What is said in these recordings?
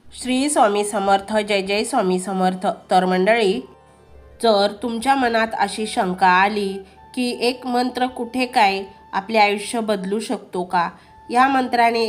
श्री स्वामी समर्थ. जय जय स्वामी समर्थ. तर मंडळी, जर तुमच्या मनात अशी शंका आली की एक मंत्र कुठे काय आपले आयुष्य बदलू शकतो का, या मंत्राने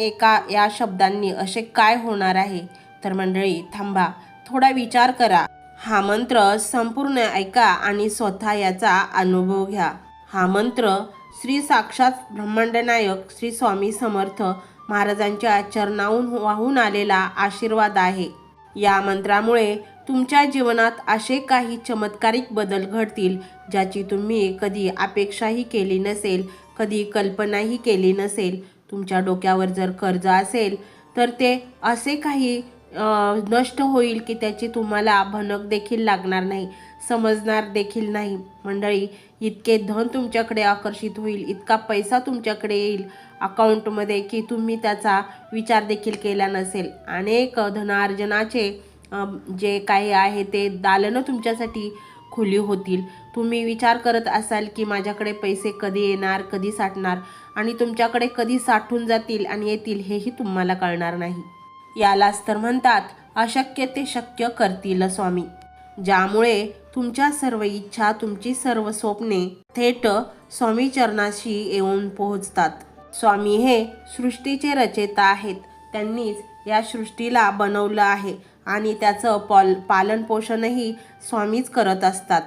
या शब्दांनी असे काय होणार आहे, तर मंडळी थांबा, थोडा विचार करा. हा मंत्र संपूर्ण ऐका आणि स्वतः याचा अनुभव घ्या. हा मंत्र श्री साक्षात ब्रह्मांडनायक श्री स्वामी समर्थ महाराजांच्या चरणाहून वाहून आलेला आशीर्वाद आहे. या मंत्रामुळे तुमच्या जीवनात असे काही चमत्कारिक बदल घडतील ज्याची तुम्ही कधी अपेक्षाही केली नसेल, कधी कल्पनाही केली नसेल. तुमच्या डोक्यावर जर कर्ज असेल तर ते असे काही नष्ट होईल की त्याची तुम्हाला भनक देखील लागणार नाही, समजणार देखील नाही. मंडळी, इतके धन तुमच्याकडे आकर्षित होईल, इतका पैसा तुमच्याकडे येईल अकाउंटमध्ये की तुम्ही त्याचा विचार देखील केला नसेल. अनेक धनार्जनाचे जे काही आहे ते दालनं तुमच्यासाठी खुली होतील. तुम्ही विचार करत असाल की माझ्याकडे पैसे कधी येणार, कधी साठणार, आणि तुमच्याकडे कधी साठून जातील आणि येतील हेही तुम्हाला कळणार नाही. यालाच तर म्हणतात अशक्य ते शक्य करतील स्वामी, ज्यामुळे तुमच्या सर्व इच्छा, तुमची सर्व स्वप्ने थेट स्वामी चरणाशी येऊन पोहोचतात. स्वामी हे सृष्टीचे रचयिता आहेत. त्यांनीच या सृष्टीला बनवलं आहे आणि त्याचं पालन पोषणही स्वामीच करत असतात.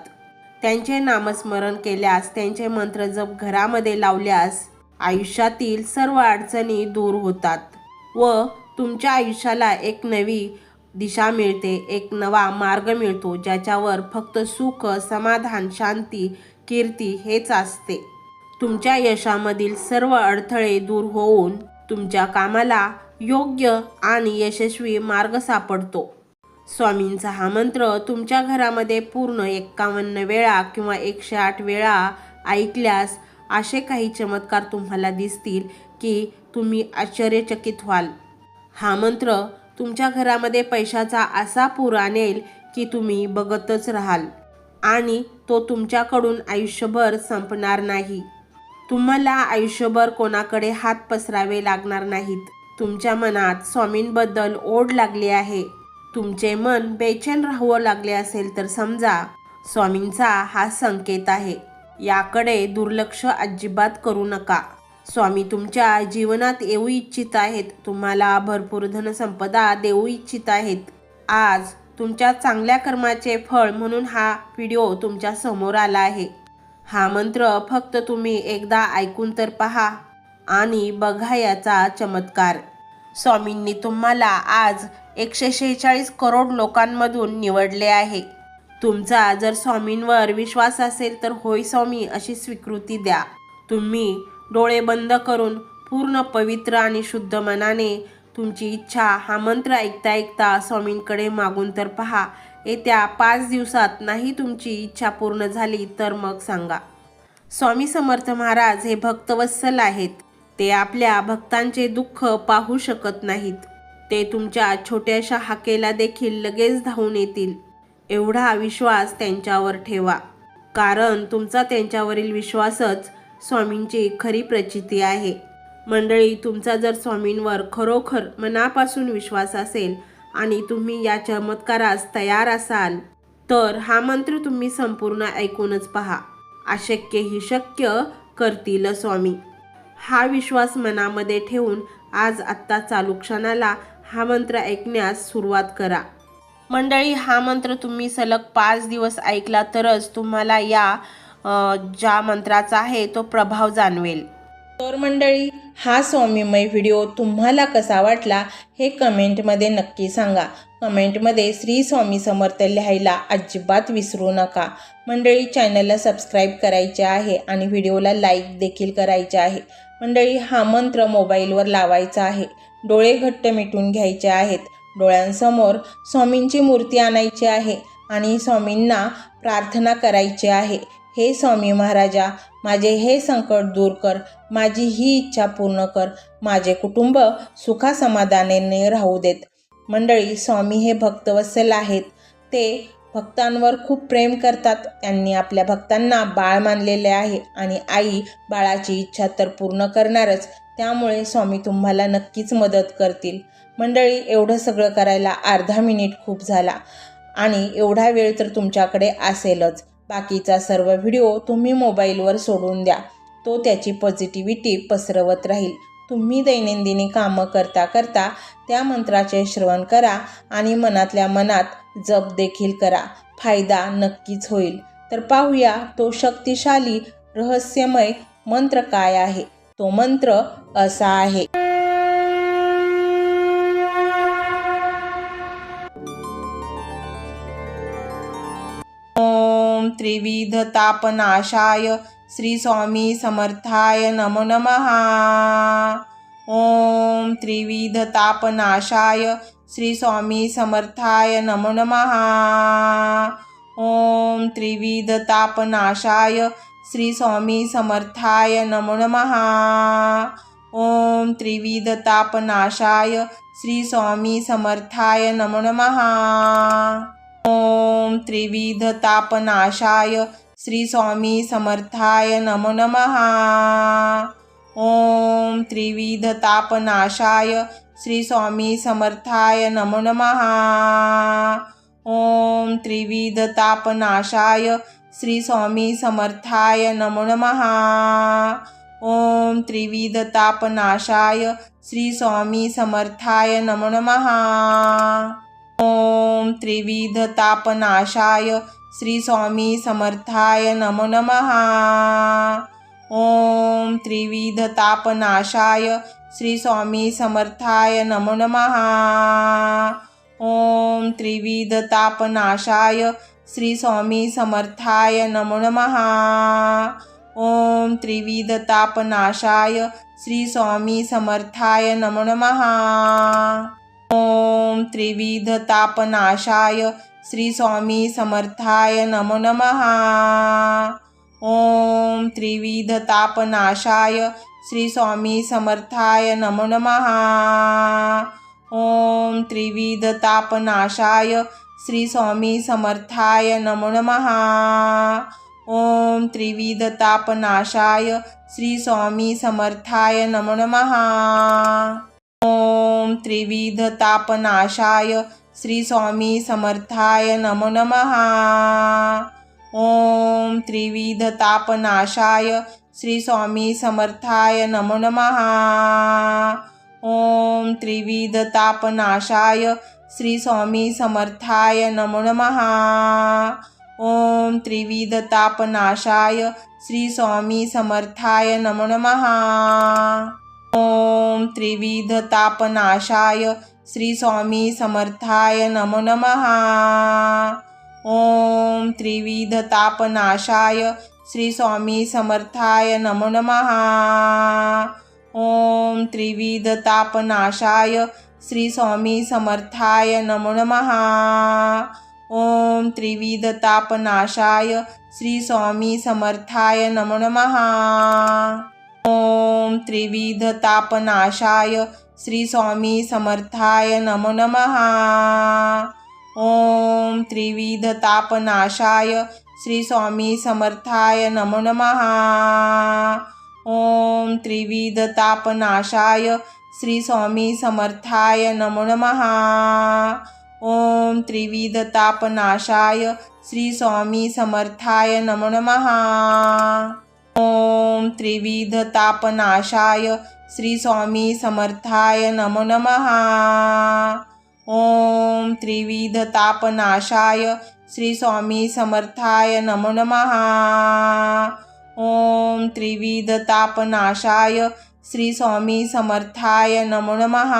त्यांचे नामस्मरण केल्यास, त्यांचे मंत्र जप घरामध्ये लावल्यास आयुष्यातील सर्व अडचणी दूर होतात व तुमच्या आयुष्याला एक नवी दिशा मिळते, एक नवा मार्ग मिळतो, ज्याच्यावर फक्त सुख, समाधान, शांती, कीर्ती हेच असते. तुमच्या यशामधील सर्व अडथळे दूर होऊन तुमच्या कामाला योग्य आणि यशस्वी मार्ग सापडतो. स्वामींचा हा मंत्र तुमच्या घरामध्ये पूर्ण 51 वेळा किंवा 108 वेळा ऐकल्यास असे काही चमत्कार तुम्हाला दिसतील की तुम्ही आश्चर्यचकित व्हाल. हा मंत्र तुमच्या घरामध्ये पैशाचा असा पूर आणेल की तुम्ही बघतच राहाल आणि तो तुमच्याकडून आयुष्यभर संपणार नाही. तुम्हाला आयुष्यभर कोणाकडे हात पसरावे लागणार नाहीत. तुमच्या मनात स्वामींबद्दल ओढ लागली आहे, तुमचे मन बेचैन राहू लागले असेल तर समजा स्वामींचा हा संकेत आहे. याकडे दुर्लक्ष अजिबात करू नका. स्वामी तुमच्या जीवनात येऊ इच्छित आहेत, तुम्हाला भरपूर धनसंपदा देऊ इच्छित आहेत. आज तुमच्या चांगल्या कर्माचे फळ म्हणून हा व्हिडिओ तुमच्या समोर आला आहे. हा मंत्र फक्त तुम्ही एकदा ऐकून तर पहा आणि बघा याचा चमत्कार. स्वामींनी तुम्हाला आज 146 करोड लोकांमधून निवडले आहे. तुमचा जर स्वामींवर विश्वास असेल तर होय स्वामी अशी स्वीकृती द्या. तुम्ही डोळे बंद करून पूर्ण पवित्र आणि शुद्ध मनाने तुमची इच्छा हा मंत्र ऐकता ऐकता स्वामींकडे मागून तर पहा. येत्या 5 दिवसात नाही तुमची इच्छा पूर्ण झाली तर मग सांगा. स्वामी समर्थ महाराज हे भक्तवत्सल आहेत. ते आपल्या भक्तांचे दुःख पाहू शकत नाहीत. ते तुमच्या छोट्याशा हाकेला देखील लगेच धावून येतील. एवढा विश्वास त्यांच्यावर ठेवा, कारण तुमचा त्यांच्यावरील विश्वासच स्वामींची खरी प्रचिती आहे. मंडळी, तुमचा जर स्वामींवर खरोखर मनापासून विश्वास असेल आणि तुम्ही या चमत्कारास तयार असाल तर हा मंत्र तुम्ही संपूर्ण ऐकूनच पहा. अशक्य ही शक्य करतील स्वामी. हा विश्वास मनामध्ये ठेवून आज आत्ता चालू क्षणाला हा मंत्र ऐकण्यास सुरुवात करा. मंडळी, हा मंत्र तुम्ही सलग 5 दिवस ऐकला तरच तुम्हाला या ज्या मंत्राचा आहे तो प्रभाव जाणवेल. तर मंडळी, हा स्वामीमय व्हिडिओ तुम्हाला कसा वाटला हे कमेंटमध्ये नक्की सांगा. कमेंटमध्ये श्री स्वामी समर्थ लिहायला अजिबात विसरू नका. मंडळी, चॅनलला सबस्क्राईब करायचे आहे आणि व्हिडिओला लाईक देखील करायचे आहे. मंडळी, हा मंत्र मोबाईलवर लावायचा आहे. डोळे घट्ट मिटून घ्यायचे आहेत. डोळ्यांसमोर स्वामींची मूर्ती आणायची आहे आणि स्वामींना प्रार्थना करायची आहे. हे स्वामी महाराजा, माझे हे संकट दूर कर, माझी ही इच्छा पूर्ण कर, माझे कुटुंब सुखासमाधानाने राहू देत. मंडळी, स्वामी हे भक्तवत्सल आहेत. ते भक्तांवर खूप प्रेम करतात. त्यांनी आपल्या भक्तांना बाळ मानलेले आहे आणि आई बाळाची इच्छा तर पूर्ण करणारच. त्यामुळे स्वामी तुम्हाला नक्कीच मदत करतील. मंडळी, एवढं सगळं करायला अर्धा मिनिट खूप झाला आणि एवढा वेळ तर तुमच्याकडे असेलच. बाकीचा सर्व व्हिडिओ तुम्ही मोबाईलवर सोडून द्या. तो त्याची पॉझिटिव्हिटी पसरवत राहील. तुम्ही दैनंदिनी कामं करता करता त्या मंत्राचे श्रवण करा आणि मनातल्या मनात जप देखील करा. फायदा नक्कीच होईल. तर पाहूया तो शक्तिशाली रहस्यमय मंत्र काय आहे. तो मंत्र असा आहे. ओम त्रिविध तापनाशाय श्री स्वामी समर्थाय नमो नमः. ओम त्रिविध तापनाशाय श्री स्वामी समर्थाय नमो नमः. ओम त्रिविध तापनाशाय श्री स्वामी समर्थाय नमो नमः. ओम त्रिविध तापनाशाय श्री स्वामी समर्थाय नमो नमः. ओम त्रिविध तापनाशाय श्री स्वामी समर्थाय नमो नमः. ओम त्रिविध तापनाशाय श्री स्वामी समर्थाय नमो नमः. ओम त्रिविध तापनाशाय श्री स्वामी समर्थाय नमो नमः. ओम त्रिविध तापनाशाय श्री स्वामी समर्थाय नमो नमः. ओम त्रिविध तापनाशाय श्री स्वामी समर्थाय नमो नमः. ओम त्रिविध तापनाशाय श्री स्वामी समर्थाय नमो नमः. ओम त्रिविध तापनाशाय श्री स्वामी समर्थाय नमो नमः. ओम त्रिविध तापनाशाय श्री स्वामी समर्थाय नमो नमः. ओम त्रिविध तापनाशाय श्री स्वामी समर्थाय नमो नमः. ओम त्रिविध तापनाशाय श्री स्वामी समर्थाय नमो नमः. ओम त्रिविध तापनाशाय श्री स्वामी समर्थाय नमो नमः. ओम त्रिविध तापनाशाय श्री स्वामी समर्थाय नमो नमः. ओम त्रिविध तापनाशाय श्री स्वामी समर्थाय नमो नमः. ओम त्रिविध तापनाशाय श्री स्वामी समर्थाय नमो नमः. ओम त्रिविध तापनाशाय श्री स्वामी समर्थाय नमो नमः. ओम त्रिविध तापनाशाय श्री स्वामी समर्थाय नमो नमः. ओम त्रिविध तापनाशाय श्री स्वामी समर्थाय नमो नमः. ओम त्रिविध तापनाशाय श्री स्वामी समर्थाय नमो नमः. ओम त्रिविध तापनाशाय श्री स्वामी समर्थाय नमो नमः. ओम त्रिविध तापनाशाय श्री स्वामी समर्थाय नमो नमः. ओम त्रिविध तापनाशाय श्री स्वामी समर्थाय नमो नमः. ओम त्रिविध तापनाशाय श्री स्वामी समर्थाय नमो नमः. ओम त्रिविध तापनाशाय श्री स्वामी समर्थाय नमो नमः. ओम त्रिविध तापनाशाय श्री स्वामी समर्थाय नमो नमः. ओम त्रिविध तापनाशाय श्री स्वामी समर्थाय नमो नमः. ओम त्रिविध तापनाशाय श्री स्वामी समर्थाय नमो नमः. ओम त्रिविध तापनाशाय श्री स्वामी समर्थाय नमो नमः.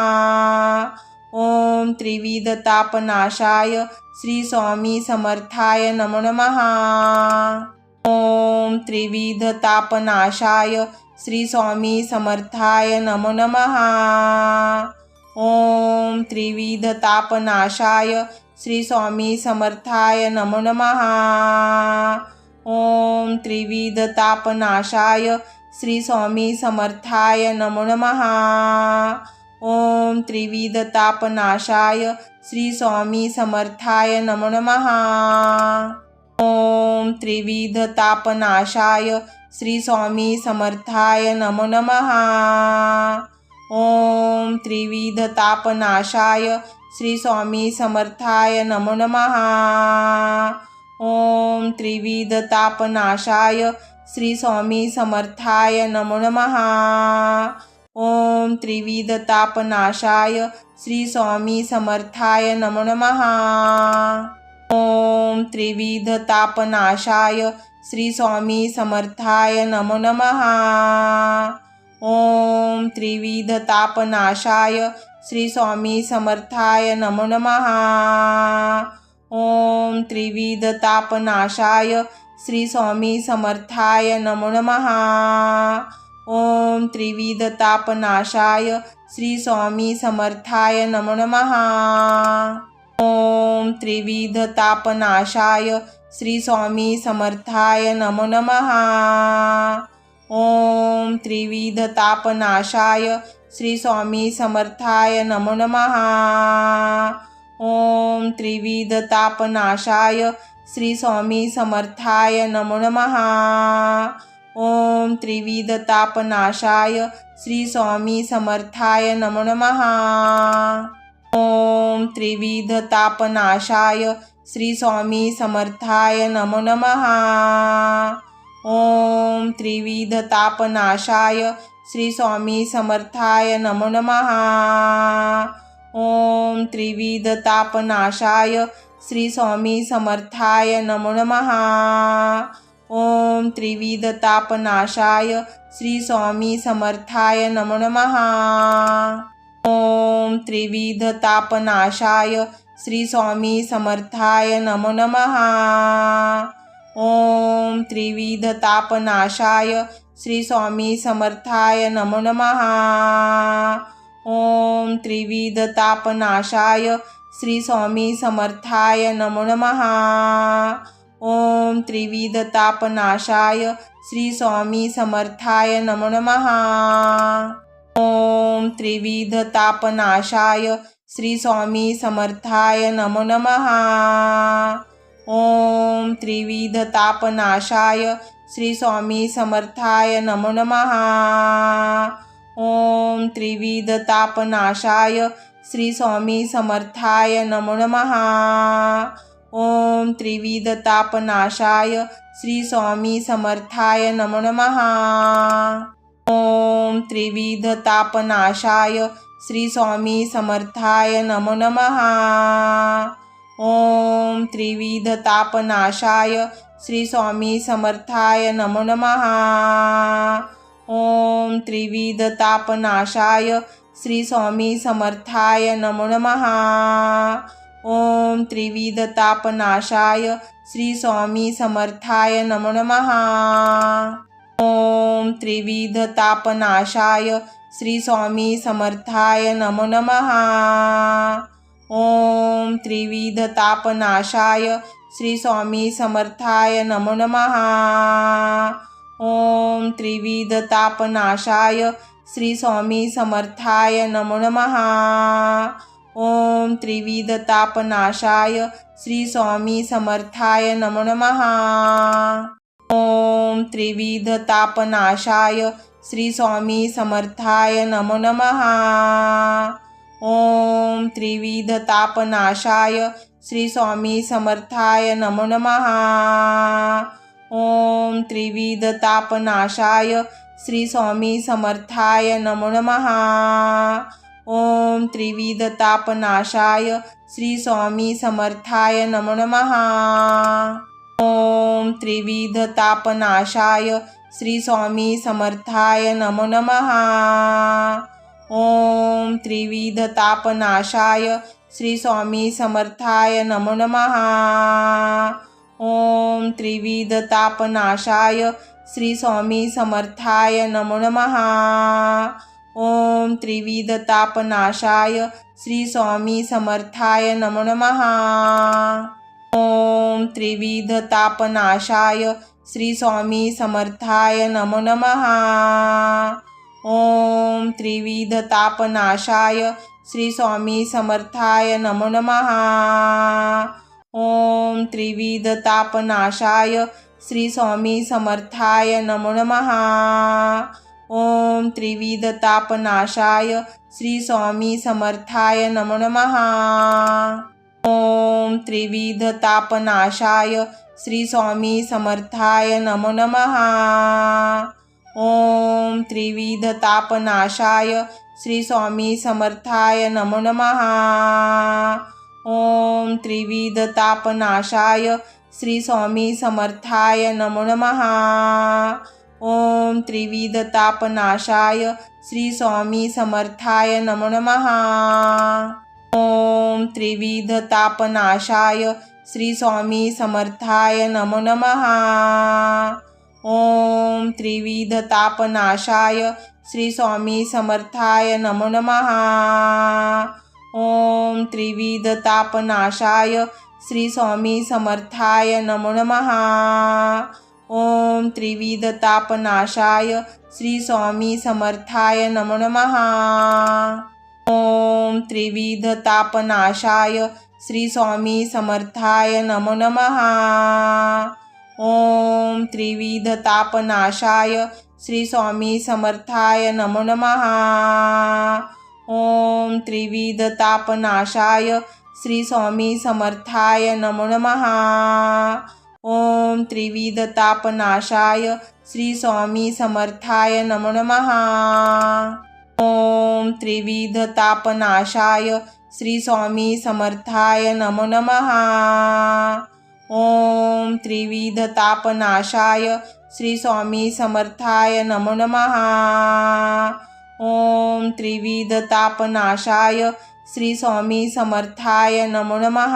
ओम त्रिविध तापनाशाय श्री स्वामी समर्थाय नमो नमः. ओम त्रिविध तापनाशाय श्री स्वामी समर्थाय नमो नमः. ओम त्रिविध तापनाशाय श्री स्वामी समर्थाय नमो नमः. ओम त्रिविध तापनाशाय श्री स्वामी समर्थाय नमो नमः. ओम त्रिविधतापनाशाय श्री स्वामी समर्थाय नमो नमः। ओम त्रिविधतापनाशाय श्री स्वामी समर्थाय नमो नमः। ओम त्रिविधतापनाशाय श्री स्वामी समर्थाय नमो नमः। ओम त्रिविधतापनाशाय श्री स्वामी समर्थाय नमो नमः। ओम त्रिविधतापनाशाय श्री स्वामी समर्थाय नमो नमः। ओम त्रिविधतापनाशाय श्री स्वामी समर्थाय नमो नमः। ओम त्रिविधतापनाशाय श्री स्वामी समर्थाय नमो नमः। ओम त्रिविधतापनाशाय श्री स्वामी समर्थाय नमो नमः। ओम त्रिविधतापनाशाय श्री स्वामी समर्थाय नमो नमः। ओम त्रिविधतापनाशाय श्री स्वामी समर्थाय नमो नमः। ओम त्रिविधतापनाशाय श्री स्वामी समर्थाय नमो नमः। ओम त्रिविधतापनाशाय श्री स्वामी समर्थाय नमो नमः। ओम त्रिविधतापनाशाय श्री स्वामी समर्थाय नमो नमः। ओम त्रिविधतापनाशाय श्री स्वामी समर्थाय नमो नमः। ओम त्रिविधतापनाशाय श्री स्वामी समर्थाय नमो नमः। ओम त्रिविधतापनाशाय श्री स्वामी समर्थाय नमो नमः। ओम त्रिविधतापनाशाय श्री स्वामी समर्थाय नमो नमः। ओम त्रिविधतापनाशाय श्री स्वामी समर्थाय नमो नमः। ओम त्रिविधतापनाशाय श्री स्वामी समर्थाय नमो नमः। ओम त्रिविधतापनाशाय श्री स्वामी समर्थाय नमो नमः। ओम त्रिविधतापनाशाय श्री स्वामी समर्थाय नमो नमः। ओम त्रिविधतापनाशाय श्री स्वामी समर्थाय नमो नमः। ओम त्रिविधतापनाशाय श्री स्वामी समर्थाय नमो नमः। ओम त्रिविधतापनाशाय श्री स्वामी समर्थाय नमो नमः। ओम त्रिविधतापनाशाय श्री स्वामी समर्थाय नमो नमः। ओम त्रिविधतापनाशाय श्री स्वामी समर्थाय नमो नमः। ओम त्रिविधतापनाशाय श्री स्वामी समर्थाय नमो नमः। ओम त्रिविधतापनाशाय श्री स्वामी समर्थाय नमो नमः। ओम त्रिविधतापनाशाय श्री स्वामी समर्थाय नमो नमः। ओम त्रिविधतापनाशाय श्री स्वामी समर्थाय नमो नमः। ओम त्रिविधतापनाशाय श्री स्वामी समर्थाय नमो नमः। ओम त्रिविधतापनाशाय श्री स्वामी समर्थाय नमो नमः। ओम त्रिविधतापनाशाय श्री स्वामी समर्थाय नमो नमः। ओम त्रिविधतापनाशाय श्री स्वामी समर्थाय नमो नमः। ओम त्रिविधतापनाशाय श्री स्वामी समर्थाय नमो नमः। ओम त्रिविधतापनाशाय श्री स्वामी समर्थाय नमो नमः। ओम त्रिविधतापनाशाय श्री स्वामी समर्थाय नमो नमः। ओम त्रिविधतापनाशाय श्री स्वामी समर्थाय नमो नमः। ओम त्रिविधतापनाशाय श्री स्वामी समर्थाय नमो नमः। ओम त्रिविधतापनाशाय श्री स्वामी समर्थाय नमो नमः। ओम त्रिविधतापनाशाय श्री स्वामी समर्थाय नमो नमः। ओम त्रिविधतापनाशाय श्री स्वामी समर्थाय नमो नमः। ओम त्रिविधतापनाशाय श्री स्वामी समर्थाय नमो नमः। ओम त्रिविधतापनाशाय श्री स्वामी समर्थाय नमो नमः। ओम त्रिविधतापनाशाय श्री स्वामी समर्थाय नमो नमः। ओम त्रिविधतापनाशाय श्री स्वामी समर्थाय नमो नमः। ओम त्रिविधतापनाशाय श्री स्वामी समर्थाय नमो नमः। ओम त्रिविधतापनाशाय श्री स्वामी समर्थाय नमो नमः। ओम त्रिविधतापनाशाय श्री स्वामी समर्थाय नमो नमः। ओम त्रिविधतापनाशाय श्री स्वामी समर्थाय नमो नमः। ओम त्रिविधतापनाशाय श्री स्वामी समर्थाय नमो नमः। ओम त्रिविधतापनाशाय श्री स्वामी समर्थाय नमो नमः। ओम त्रिविधतापनाशाय श्री स्वामी समर्थाय नमो नमः। ओम त्रिविधतापनाशाय श्री स्वामी समर्थाय नमो नमः। ओम त्रिविधतापनाशाय श्री स्वामी समर्थाय नमो नमः। ओम त्रिविधतापनाशाय श्री स्वामी समर्थाय नमो नमः। ओम त्रिविधतापनाशाय श्री स्वामी समर्थाय नमो नमः। ओम त्रिविधतापनाशाय श्री स्वामी समर्थाय नमो नमः। ओम त्रिविधतापनाशाय श्री स्वामी समर्थाय नमो नमः। ओम त्रिविधतापनाशाय श्री स्वामी समर्थाय नमो नमः।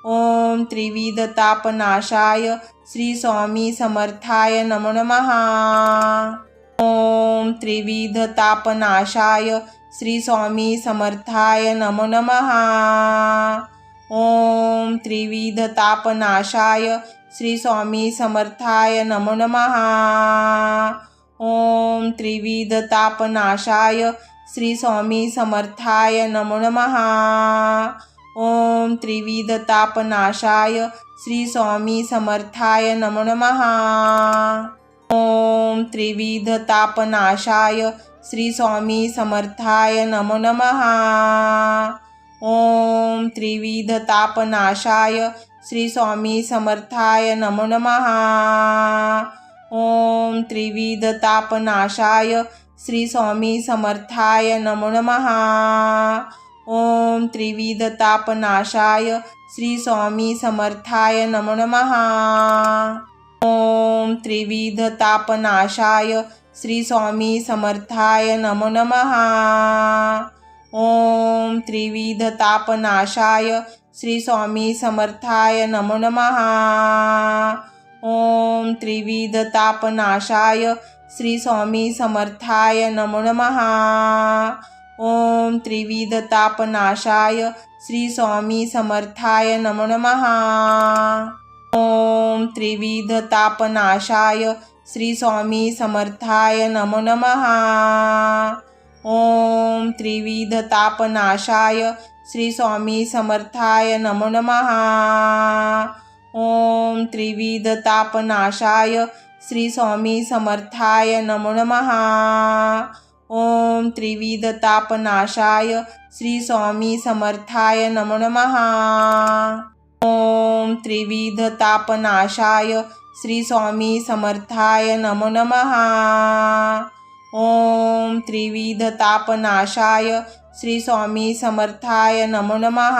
ओम त्रिविधतापनाशाय श्री स्वामी समर्थाय नमो नमः। ओम त्रिविधतापनाशाय श्री स्वामी समर्थाय नमो नमः। ओम त्रिविधतापनाशाय श्री स्वामी समर्थाय नमो नमः। ओम त्रिविधतापनाशाय श्री स्वामी समर्थाय नमो नमः। ओम त्रिविधतापनाशाय श्री स्वामी समर्थाय नमो नमः। ओम त्रिविधतापनाशाय श्री स्वामी समर्थाय नमो नमः। ओम त्रिविधतापनाशाय श्री स्वामी समर्थाय नमो नमः। ओम त्रिविधतापनाशाय श्री स्वामी समर्थाय नमो नमः। ओम त्रिविधतापनाशाय श्री स्वामी समर्थाय नमो नमः। ओम त्रिविधतापनाशाय श्री स्वामी समर्थाय नमो नमः। ओम त्रिविधतापनाशाय श्री स्वामी समर्थाय नमो नमः। ओम त्रिविधतापनाशाय श्री स्वामी समर्थाय नमो नमः। ओम त्रिविधतापनाशाय श्री स्वामी समर्थाय नमो नमः। ओम त्रिविधतापनाशाय श्री स्वामी समर्थाय नमो नमः। ओम त्रिविधतापनाशाय श्री स्वामी समर्थाय नमो नमः। ओम त्रिविधतापनाशाय श्री स्वामी समर्थाय नमो नमः। ओम त्रिविधतापनाशाय श्री स्वामी समर्थाय नमो नमः। ओम त्रिविधतापनाशाय श्री स्वामी समर्थाय नमो नमः। ओम त्रिविधतापनाशाय श्री स्वामी समर्थाय नमो नमः।